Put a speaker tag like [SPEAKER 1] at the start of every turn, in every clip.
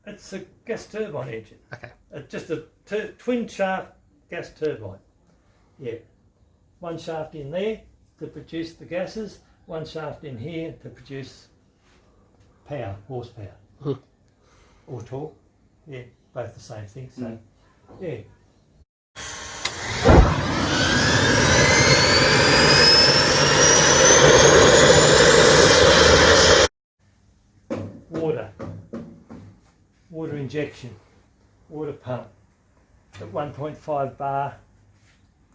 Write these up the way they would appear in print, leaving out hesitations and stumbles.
[SPEAKER 1] It's a gas turbine engine.
[SPEAKER 2] Okay.
[SPEAKER 1] Just a twin shaft gas turbine. Yeah. One shaft in there to produce the gases, one shaft in here to produce power, horsepower. Or torque. Yeah, both the same thing. So, yeah. Water injection, water pump. At 1.5 bar,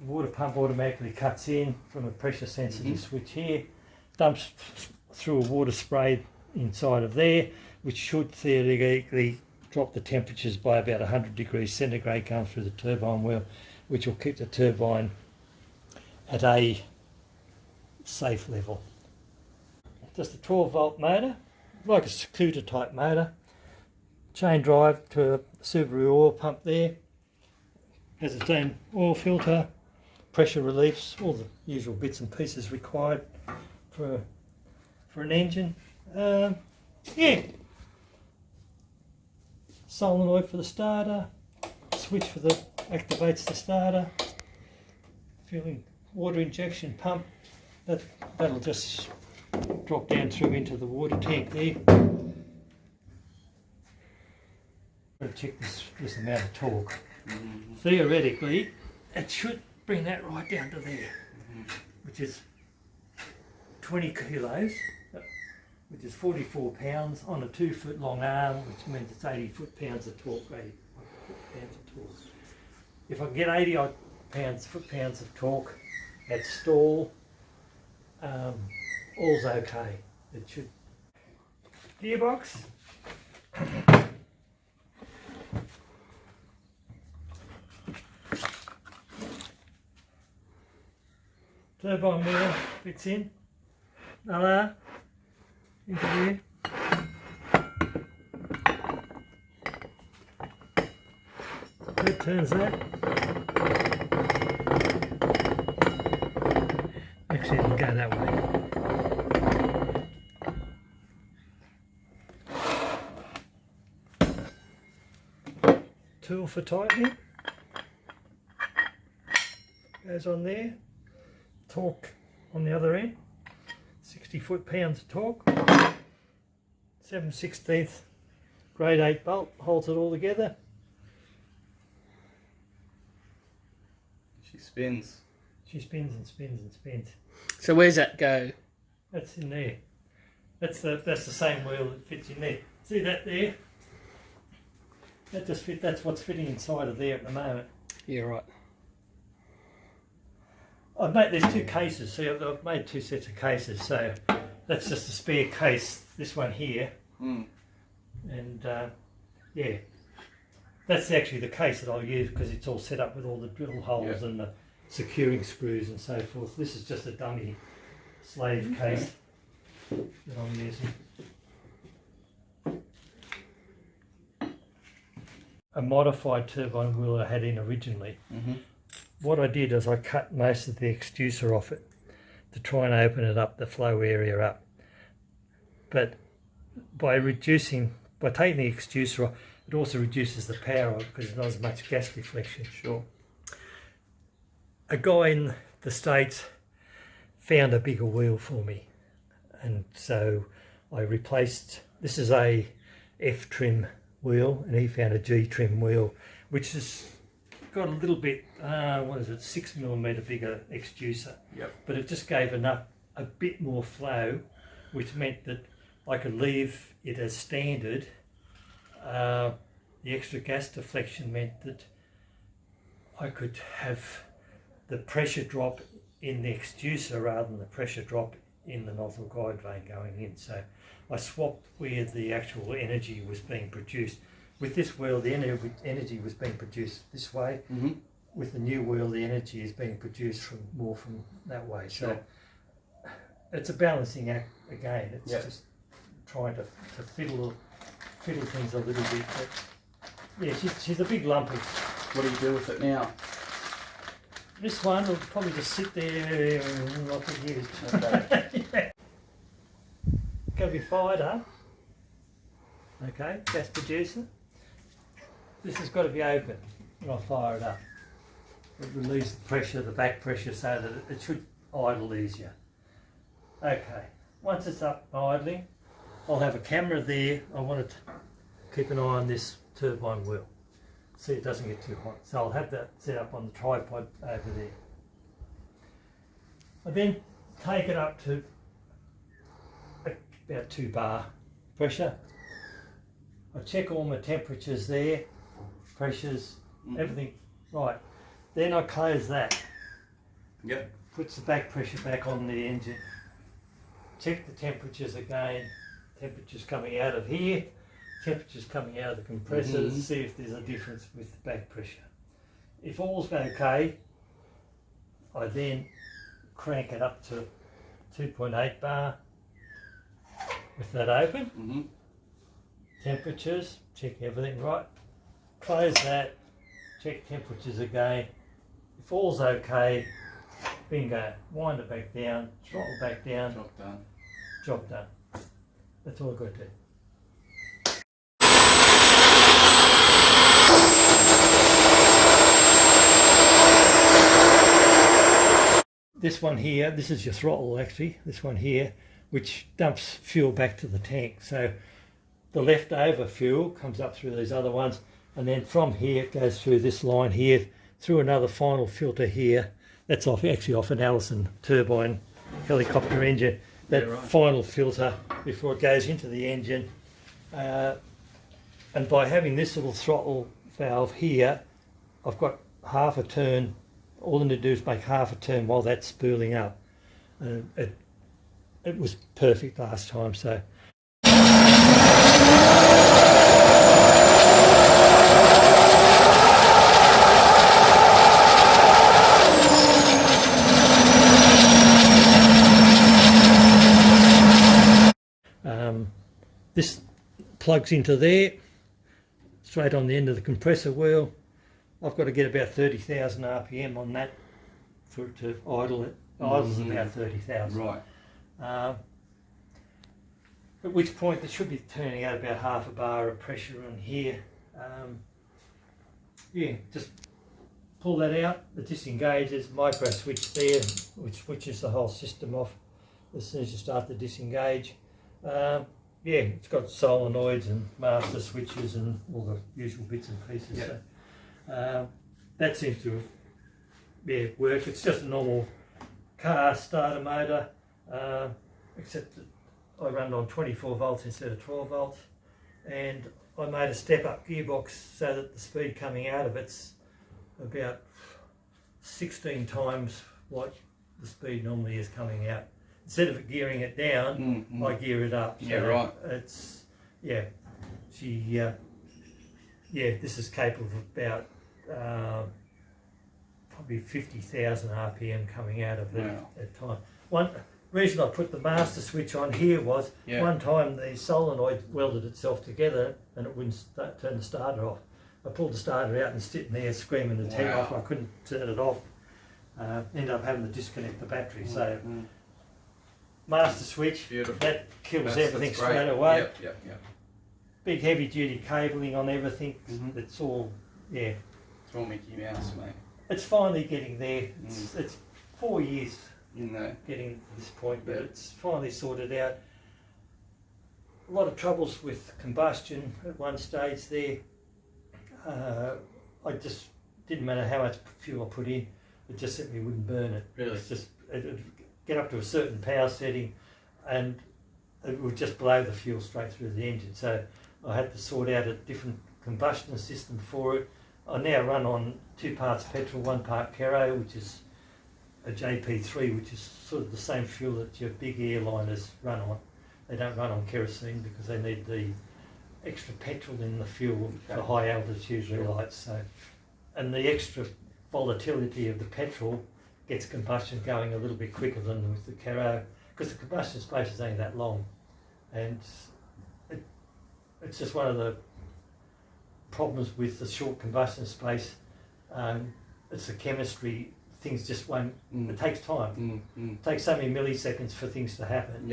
[SPEAKER 1] the water pump automatically cuts in from a pressure sensitive switch here, dumps through a water spray inside of there, which should theoretically drop the temperatures by about 100 degrees centigrade, going through the turbine wheel, which will keep the turbine at a safe level. Just a 12 volt motor, like a scooter type motor. Chain drive to a Subaru oil pump there. Has its own oil filter, pressure reliefs, all the usual bits and pieces required for an engine. Yeah. Solenoid for the starter, switch for the activates the starter. Filling water injection pump. That'll just drop down through into the water tank there. Check this amount of torque. Theoretically, it should bring that right down to there, which is 20 kilos, which is 44 pounds on a 2 foot long arm, which means it's 80 foot-pounds of torque. 80 foot-pounds of torque. If I can get 80 odd foot-pounds of torque at stall, all's okay. It should. Gearbox. Turbine wheel fits in. Another into here. It turns that. Actually, it'll go that way. Tool for tightening. Goes on there. Torque on the other end, 60 foot-pounds of torque, 7/16 grade 8 bolt holds it all together.
[SPEAKER 3] She spins.
[SPEAKER 1] She spins and spins and spins.
[SPEAKER 2] So where's that go?
[SPEAKER 1] That's in there. That's the same wheel that fits in there. See that there? That's what's fitting inside of there at the moment.
[SPEAKER 2] Yeah, right.
[SPEAKER 1] There's two cases, see I've made two sets of cases, so that's just a spare case, this one here, and yeah, that's actually the case that I'll use because it's all set up with all the drill holes and the securing screws and so forth. This is just a dummy slave case that I'm using. A modified turbine wheel I had in originally. What I did is I cut most of the extruder off it to try and open it up, the flow area up. But by taking the extruder off, it also reduces the power of it because there's not as much gas deflection.
[SPEAKER 3] Sure.
[SPEAKER 1] A guy in the States found a bigger wheel for me, and so I replaced, this is a F trim wheel, and he found a G trim wheel, which is got a little bit, 6mm bigger extruder.
[SPEAKER 3] Yep.
[SPEAKER 1] But it just gave a bit more flow, which meant that I could leave it as standard. The extra gas deflection meant that I could have the pressure drop in the extruder rather than the pressure drop in the nozzle guide vane going in. So I swapped where the actual energy was being produced. With this wheel, the energy was being produced this way. With the new wheel, the energy is being produced more from that way. So it's a balancing act again. It's just trying to fiddle things a little bit. But yeah, she's a big lumpy.
[SPEAKER 3] What do you do with it now?
[SPEAKER 1] This one will probably just sit there and not be used.
[SPEAKER 3] Okay.
[SPEAKER 1] Got to be fired up. Okay, gas producer. this has got to be open when I fire it up. It relieves the pressure, the back pressure, so that it should idle easier. Okay, once it's up idling, I'll have a camera there. I want to keep an eye on this turbine wheel. See it doesn't get too hot. So I'll have that set up on the tripod over there. I then take it up to about 2 bar pressure. I check all my temperatures there, pressures, everything right. Then I close that.
[SPEAKER 3] Yep.
[SPEAKER 1] Puts the back pressure back on the engine. Check the temperatures again. Temperatures coming out of here, temperatures coming out of the compressors, see if there's a difference with the back pressure. If all's okay, I then crank it up to 2.8 bar with that open. Temperatures, check everything right. Close that, check temperatures again. If all's okay, bingo, wind it back down, throttle back down.
[SPEAKER 3] Job done.
[SPEAKER 1] Job done. That's all I've got to do. This one here, this is your throttle actually, this one here, which dumps fuel back to the tank. So the leftover fuel comes up through these other ones, and then from here it goes through this line here, through another final filter here. That's actually off an Allison turbine helicopter engine. That final filter before it goes into the engine. And by having this little throttle valve here, I've got half a turn. All I need to do is make half a turn while that's spooling up. And it was perfect last time, so. This plugs into there, straight on the end of the compressor wheel. I've got to get about 30,000 RPM on that for it to idle. It idles about 30,000.
[SPEAKER 3] Right.
[SPEAKER 1] At which point it should be turning out about half a bar of pressure on here. Yeah, just pull that out. It disengages. Micro switch there, which switches the whole system off as soon as you start to disengage. Yeah, it's got solenoids and master switches and all the usual bits and pieces.
[SPEAKER 3] Yep.
[SPEAKER 1] So, that seems to work. It's just a normal car starter motor, except that I run it on 24 volts instead of 12 volts. And I made a step-up gearbox so that the speed coming out of it's about 16 times what the speed normally is coming out. Instead of gearing it down, I gear it up. So
[SPEAKER 3] yeah, right.
[SPEAKER 1] It's, this is capable of about probably 50,000 RPM coming out of it at time. One reason I put the master switch on here was one time the solenoid welded itself together and it wouldn't turn the starter off. I pulled the starter out and sitting there screaming the head off. I couldn't turn it off. Ended up having to disconnect the battery. So. Master switch, that kills everything straight away.
[SPEAKER 3] Yep.
[SPEAKER 1] Big heavy duty cabling on everything. It's all,
[SPEAKER 3] It's all Mickey Mouse, mate.
[SPEAKER 1] It's finally getting there. It's 4 years
[SPEAKER 3] in there
[SPEAKER 1] getting to this point, but it's finally sorted out. A lot of troubles with combustion at one stage there. I just didn't matter how much fuel I put in, it just simply wouldn't burn it.
[SPEAKER 3] Really?
[SPEAKER 1] It's just it'd get up to a certain power setting and it would just blow the fuel straight through the engine. So I had to sort out a different combustion system for it. I now run on 2 parts petrol, 1 part Kero, which is a JP3, which is sort of the same fuel that your big airliners run on. They don't run on kerosene because they need the extra petrol in the fuel for high altitude relights. So, and the extra volatility of the petrol gets combustion going a little bit quicker than with the Kero, because the combustion space is only that long, and it's just one of the problems with the short combustion space. It's the chemistry. Things just won't. It takes time. It takes so many milliseconds for things to happen.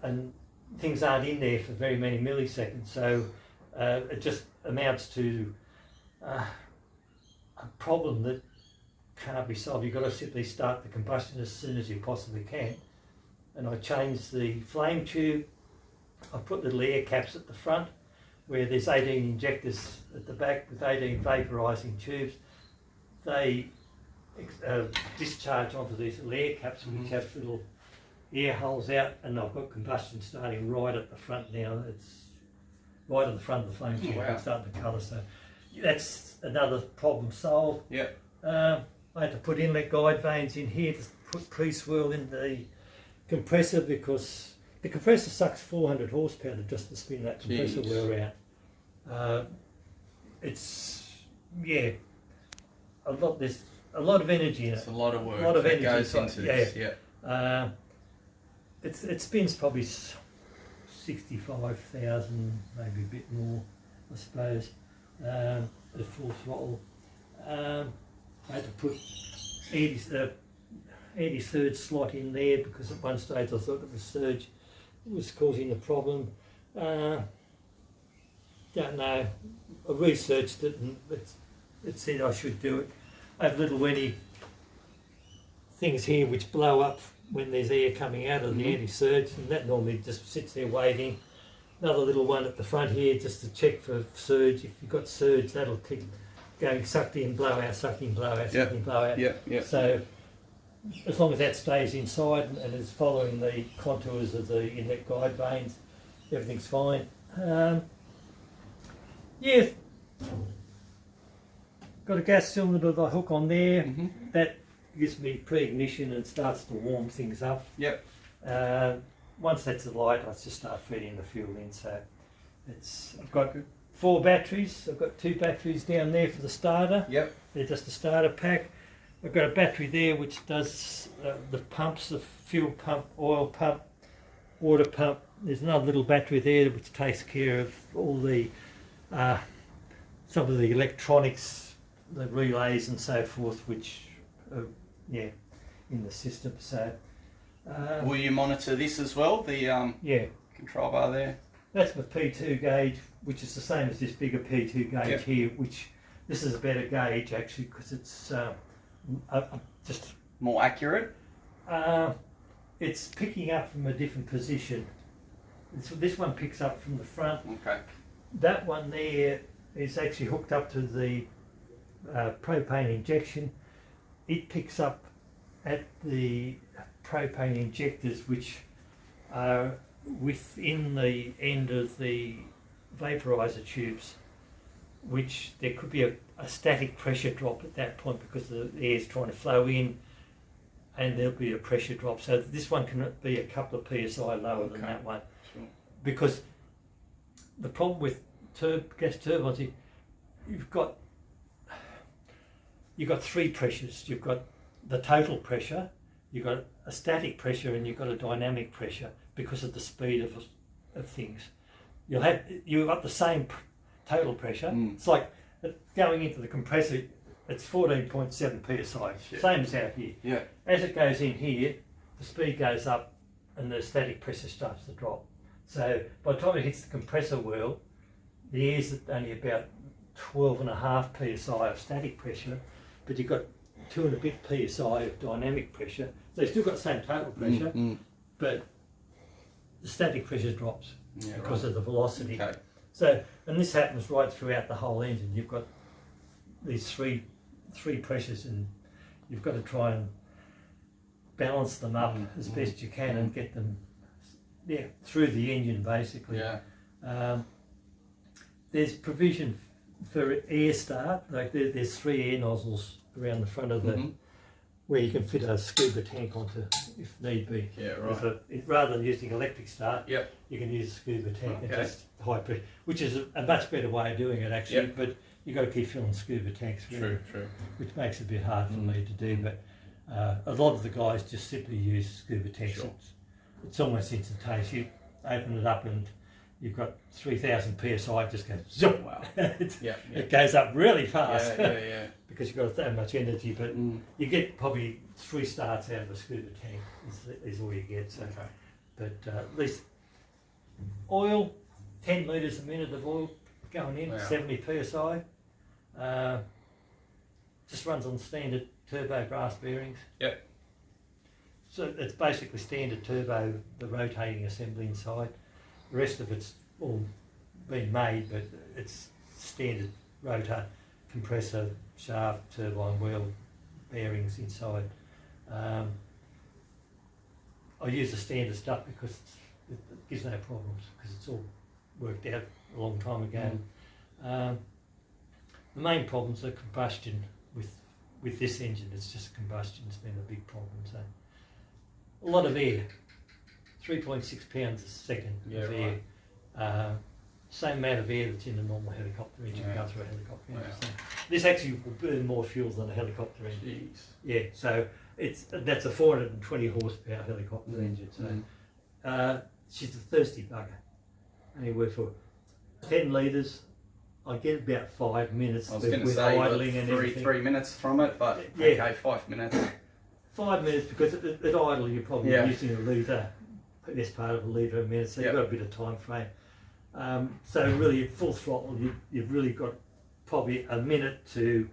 [SPEAKER 1] And things aren't in there for very many milliseconds, so it just amounts to a problem that can't be solved. You've got to simply start the combustion as soon as you possibly can. And I changed the flame tube. I put little air caps at the front where there's 18 injectors at the back with 18 vaporising tubes. They discharge onto these little air caps which have little air holes out, and I've got combustion starting right at the front now. It's right at the front of the flame tube. It's starting to colour, so that's another problem solved.
[SPEAKER 3] Yep.
[SPEAKER 1] I had to put inlet guide vanes in here to put pre-swirl in the compressor because the compressor sucks 400 horsepower just to spin that compressor wheel out. It's there's a lot of energy in it.
[SPEAKER 3] It's a lot of work.
[SPEAKER 1] A lot of energy
[SPEAKER 3] goes into this. Yeah.
[SPEAKER 1] It spins probably 65,000, maybe a bit more, I suppose, at full throttle. I had to put Eddie's third slot in there because at one stage I thought that the surge was causing the problem. Don't know. I researched it and it said I should do it. I have little Winnie things here which blow up when there's air coming out of the anti-surge, and that normally just sits there waiting. Another little one at the front here just to check for surge. If you've got surge, that'll keep going sucked in, blow out, sucked in, blow out, sucked in, blow out. So as long as that stays inside and is following the contours of the inlet guide vanes, everything's fine. Got a gas cylinder that I hook on there. That gives me pre-ignition and starts to warm things up. Once that's alight, I just start feeding the fuel in. So I've got 4 batteries. I've got 2 batteries down there for the starter. They're just a starter pack. I've got a battery there which does the pumps, the fuel pump, oil pump, water pump. There's another little battery there which takes care of all the some of the electronics, the relays and so forth, which are in the system. So
[SPEAKER 3] will you monitor this as well, the control bar there?
[SPEAKER 1] That's my P2 gauge, which is the same as this bigger P2 gauge here, which this is a better gauge actually because it's just
[SPEAKER 3] more accurate.
[SPEAKER 1] It's picking up from a different position. So this one picks up from the front. That one there is actually hooked up to the propane injection. It picks up at the propane injectors which are within the end of the vaporizer tubes, which there could be a static pressure drop at that point because the air is trying to flow in and there'll be a pressure drop. So this one can be a couple of PSI lower than that one. Because the problem with gas turbines, you've got 3 pressures. You've got the total pressure, you've got a static pressure, and you've got a dynamic pressure because of the speed of things. You've got the same total pressure. It's like going into the compressor, it's 14.7 psi, same as out here. As it goes in here, the speed goes up and the static pressure starts to drop. So by the time it hits the compressor wheel, the air's at only about 12.5 psi of static pressure, but you've got 2 and a bit psi of dynamic pressure. So you've still got the same total pressure, but the static pressure drops because of the velocity. So, and this happens right throughout the whole engine. You've got these three pressures, and you've got to try and balance them up as best you can and get them through the engine basically. There's provision for air start. Like there's 3 air nozzles around the front of the where you can fit a scuba tank onto if need be. Rather than using electric start, you can use a scuba tank and just high pressure, which is a much better way of doing it actually. But you've got to keep filling scuba tanks, really, which makes it a bit hard for me to do. But a lot of the guys just simply use scuba tanks. It's almost instantaneous. You open it up and you've got 3,000 psi. It just goes zoom. It goes up really fast because you've got so much energy. But you get probably 3 starts out of a scuba tank is all you get. So, but at least oil, 10 litres a minute of oil going in, 70 psi. Just runs on standard turbo brass bearings.
[SPEAKER 3] Yep.
[SPEAKER 1] So it's basically standard turbo, the rotating assembly inside. The rest of it's all been made, but it's standard rotor, compressor, shaft, turbine wheel, bearings inside. I use the standard stuff because it gives no problems, because it's all worked out a long time ago. The main problems are combustion with this engine. It's just combustion's been a big problem. So a lot of air, 3.6 pounds a second of air. Same amount of air that's in a normal helicopter engine goes through a helicopter engine. So this actually will burn more fuel than a helicopter engine.
[SPEAKER 3] Jeez.
[SPEAKER 1] Yeah, so that's a 420 horsepower helicopter engine. So she's a thirsty bugger. Anywhere for 10 litres, I get about 5 minutes.
[SPEAKER 3] I was going to say
[SPEAKER 1] idling and everything.
[SPEAKER 3] 3 minutes from it, but okay, 5 minutes.
[SPEAKER 1] 5 minutes, because at idle you're probably using a litre, best part of a litre a minute, so you've got a bit of time frame. So really at full throttle you've really got probably a minute to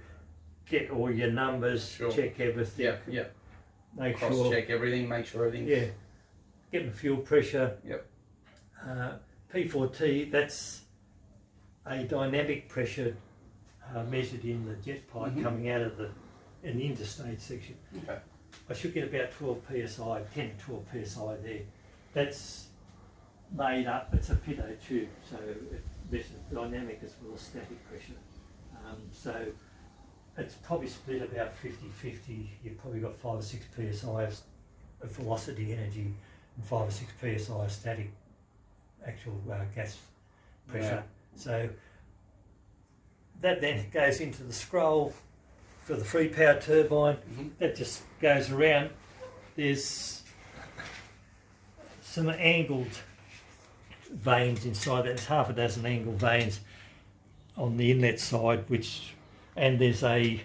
[SPEAKER 1] get all your numbers, check everything, make sure,
[SPEAKER 3] check everything, make sure everything's
[SPEAKER 1] getting the fuel pressure. P4T, that's a dynamic pressure measured in the jet pipe coming out of in the interstate section. I should get about 12 psi, 10 to 12 psi there. That's made up, it's a pitot tube, so it's dynamic as well as static pressure. So it's probably split about 50-50. You've probably got 5 or 6 psi of velocity energy and 5 or 6 psi of static actual gas pressure. So that then goes into the scroll for the free power turbine. That just goes around. There's some angled vanes inside that. There's half a dozen angled vanes on the inlet side, and there's a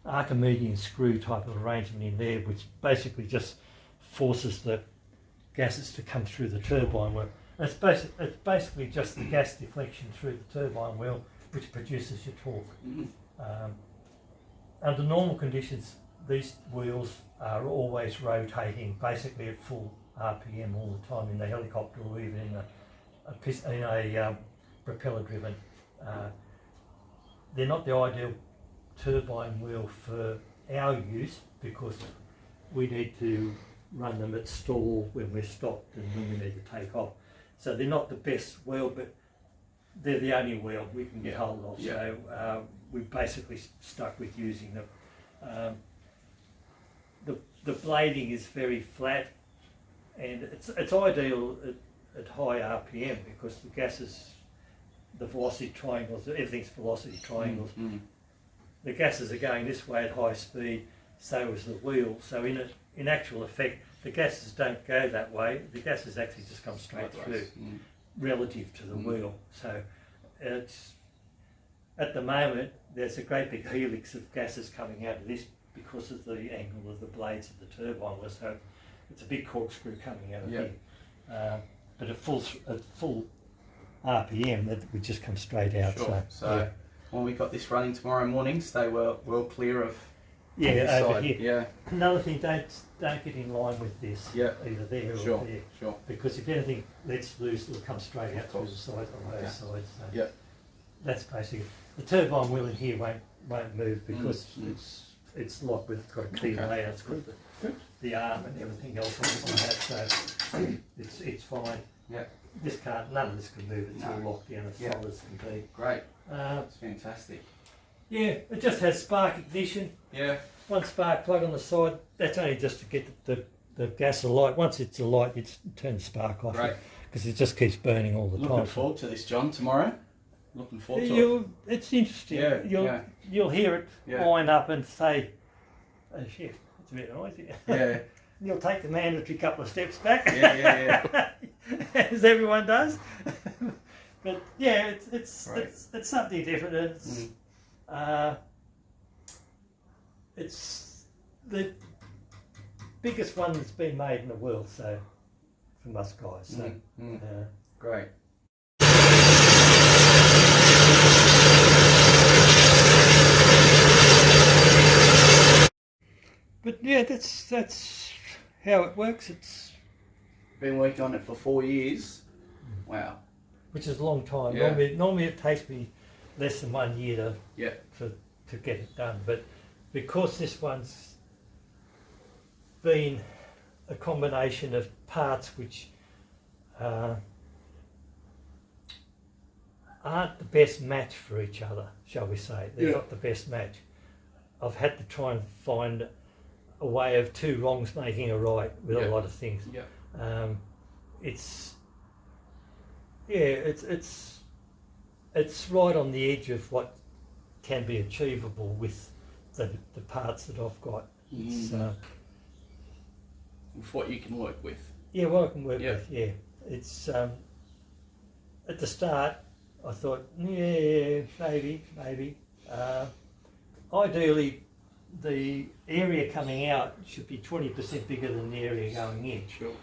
[SPEAKER 1] Archimedean screw type of arrangement in there, which basically just forces the gases to come through the turbine wheel. It's basically just the gas deflection through the turbine wheel which produces your torque. Under normal conditions, these wheels are always rotating basically at full RPM all the time in the helicopter or even in a propeller driven. They're not the ideal turbine wheel for our use because we need to run them at stall when we're stopped and when we need to take off. So they're not the best wheel, but they're the only wheel we can get hold of. So we're basically stuck with using them. The blading is very flat, and it's ideal at high RPM because the gases, the velocity triangles, everything's velocity triangles. The gases are going this way at high speed, so is the wheel. So in actual effect, the gases don't go that way. The gases actually just come straight through relative to the wheel. So it's at the moment there's a great big helix of gases coming out of this because of the angle of the blades of the turbine wheel. So it's a big corkscrew coming out of here. But at full RPM, that would just come straight out. So
[SPEAKER 3] when we got this running tomorrow morning, stay well clear of
[SPEAKER 1] over
[SPEAKER 3] side.
[SPEAKER 1] here. Another thing, don't get in line with this either there or there. Because if anything lets loose, it'll come straight out through the sides on both sides. So that's basically the turbine wheel in here won't move because it's locked with, it's got a clear layout, it's got the arm and everything else on that, so it's fine. None of this can move, it's all locked down as solid as can be.
[SPEAKER 3] Great. That's fantastic.
[SPEAKER 1] It just has spark ignition. One spark plug on the side, that's only just to get the gas alight. Once it's alight, you turn the spark off because it just keeps burning all the time.
[SPEAKER 3] Looking forward to this, John, tomorrow. Looking forward to it.
[SPEAKER 1] It's interesting. You'll hear it wind up and say, oh shit, it's a bit noisy. You'll take the mandatory couple of steps back. As everyone does. But it's something different. It's the biggest one that's been made in the world, so from us guys. So
[SPEAKER 3] Great.
[SPEAKER 1] But yeah, that's how it works. It's
[SPEAKER 3] been working on it for 4 years. Wow.
[SPEAKER 1] Which is a long time.
[SPEAKER 3] Yeah.
[SPEAKER 1] Normally it takes me less than 1 year to get it done. But because this one's been a combination of parts which aren't the best match for each other, shall we say. They're not the best match. I've had to try and find a way of two wrongs making a right with a lot of things.
[SPEAKER 3] Yeah.
[SPEAKER 1] It's right on the edge of what can be achievable with the parts that I've got.
[SPEAKER 3] With what you can work with.
[SPEAKER 1] Yeah, what I can work with, yeah. It's at the start I thought, yeah, maybe. Ideally the area coming out should be 20% bigger than the area going in.
[SPEAKER 3] Sure.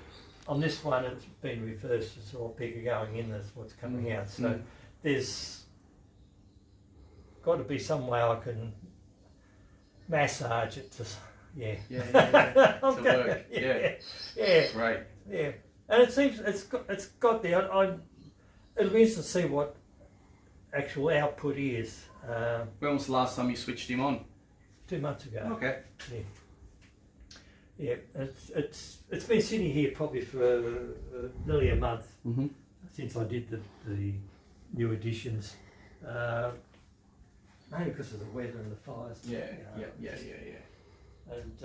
[SPEAKER 1] On this one it's been reversed, it's a lot bigger going in than what's coming out. So there's got to be some way I can massage it to
[SPEAKER 3] to work. Yeah. Great.
[SPEAKER 1] Yeah. And it seems it's got there. It'll be interesting to see what actual output is.
[SPEAKER 3] When was the last time you switched him on?
[SPEAKER 1] 2 months ago.
[SPEAKER 3] Okay.
[SPEAKER 1] Yeah. It's been sitting here probably for nearly a month since I did the new additions. Mainly because of the weather and the fires.
[SPEAKER 3] Yeah.
[SPEAKER 1] And